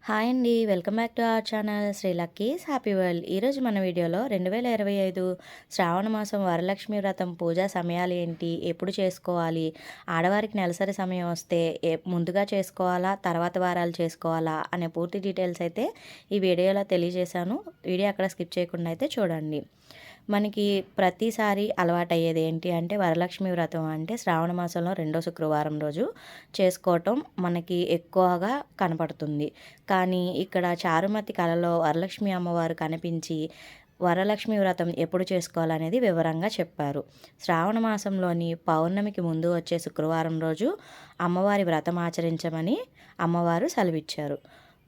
Hi అండి. Welcome back to our channel Shri lucky's happy world. ఈరోజు మన వీడియోలో 2025 శ్రావణ మాసం వరలక్ష్మి వ్రతం పూజా సమయాలు ఏంటి, ఎప్పుడు చేసుకోవాలి, ఆడవారికి నెలసరి సమయం వస్తే ముందుగా చేసుకోవాలా, తర్వాత వారాలు చేసుకోవాలా అనే పూర్తి డీటెయిల్స్ అయితే ఈ వీడియోలో తెలియజేశాను. వీడియో అక్కడ స్కిప్ చేయకుండా అయితే చూడండి. మనకి ప్రతిసారి అలవాటయ్యేది ఏంటి అంటే వరలక్ష్మి వ్రతం అంటే శ్రావణ మాసంలో రెండో శుక్రవారం రోజు చేసుకోవటం మనకి ఎక్కువగా కనపడుతుంది. కానీ ఇక్కడ చారుమతి కళలో వరలక్ష్మి అమ్మవారు కనిపించి వరలక్ష్మి వ్రతం ఎప్పుడు చేసుకోవాలనేది వివరంగా చెప్పారు. శ్రావణ మాసంలోని పౌర్ణమికి ముందు వచ్చే శుక్రవారం రోజు అమ్మవారి వ్రతం ఆచరించమని అమ్మవారు సెలవిచ్చారు.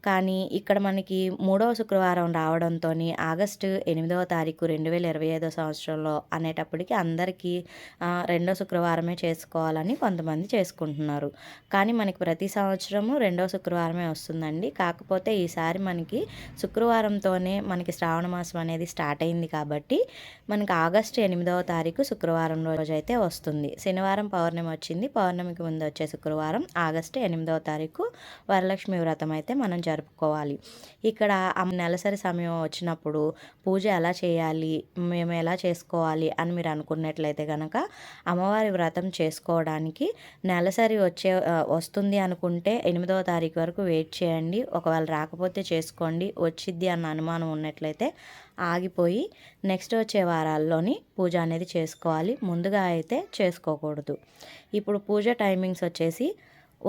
కానీ ఇక్కడ మనకి మూడవ శుక్రవారం రావడంతో ఆగస్టు 8వ తారీఖు 2025 సంవత్సరంలో అనేటప్పటికి అందరికీ రెండో శుక్రవారమే చేసుకోవాలని కొంతమంది చేసుకుంటున్నారు. కానీ మనకి ప్రతి సంవత్సరము రెండో శుక్రవారమే వస్తుందండి. కాకపోతే ఈసారి మనకి శుక్రవారంతోనే మనకి శ్రావణ మాసం అనేది స్టార్ట్ అయింది కాబట్టి మనకి ఆగస్టు 8వ తారీఖు శుక్రవారం రోజు అయితే వస్తుంది. శనివారం పౌర్ణమి వచ్చింది. పౌర్ణమికి ముందు వచ్చే శుక్రవారం ఆగస్టు 8వ తారీఖు వరలక్ష్మి వ్రతం అయితే మనం జరుపుకోవాలి. ఇక్కడ నెలసరి సమయం వచ్చినప్పుడు పూజ ఎలా చేయాలి, మేము ఎలా చేసుకోవాలి అని మీరు అనుకున్నట్లయితే కనుక అమ్మవారి వ్రతం చేసుకోవడానికి నెలసరి వస్తుంది అనుకుంటే 8వ తారీఖు వరకు వెయిట్ చేయండి. ఒకవేళ రాకపోతే చేసుకోండి. వచ్చిద్ది అన్న అనుమానం ఉన్నట్లయితే ఆగిపోయి నెక్స్ట్ వచ్చే వారాల్లోని పూజ అనేది చేసుకోవాలి. ముందుగా అయితే చేసుకోకూడదు. ఇప్పుడు పూజ టైమింగ్స్ వచ్చేసి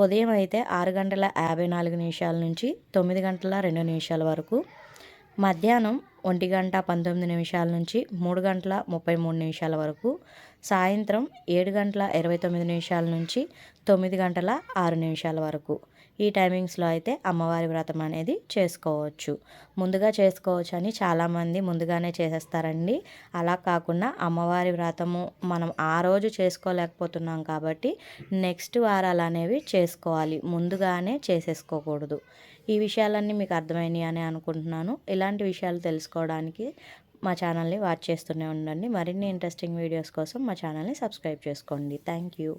ఉదయం అయితే 6:54 నుంచి 9:02 వరకు, మధ్యాహ్నం 1:19 నుంచి 3:33 వరకు, సాయంత్రం 7:29 నుంచి 9:06 వరకు ఈ టైమింగ్స్లో అయితే అమ్మవారి వ్రతం అనేది చేసుకోవచ్చు. ముందుగా చేసుకోవచ్చు అని చాలామంది ముందుగానే చేసేస్తారండి. అలా కాకుండా అమ్మవారి వ్రతము మనం ఆ రోజు చేసుకోలేకపోతున్నాం కాబట్టి నెక్స్ట్ వారాలు అనేవి చేసుకోవాలి. ముందుగానే చేసేసుకోకూడదు. ఈ విషయాలన్నీ మీకు అర్థమైనాయి అని అనుకుంటున్నాను. ఇలాంటి విషయాలు తెలుసుకోవడానికి మా ఛానల్ని వాచ్ చేస్తూనే ఉండండి. మరిన్ని ఇంట్రెస్టింగ్ వీడియోస్ కోసం మా ఛానల్ని సబ్స్క్రైబ్ చేసుకోండి. Thank you.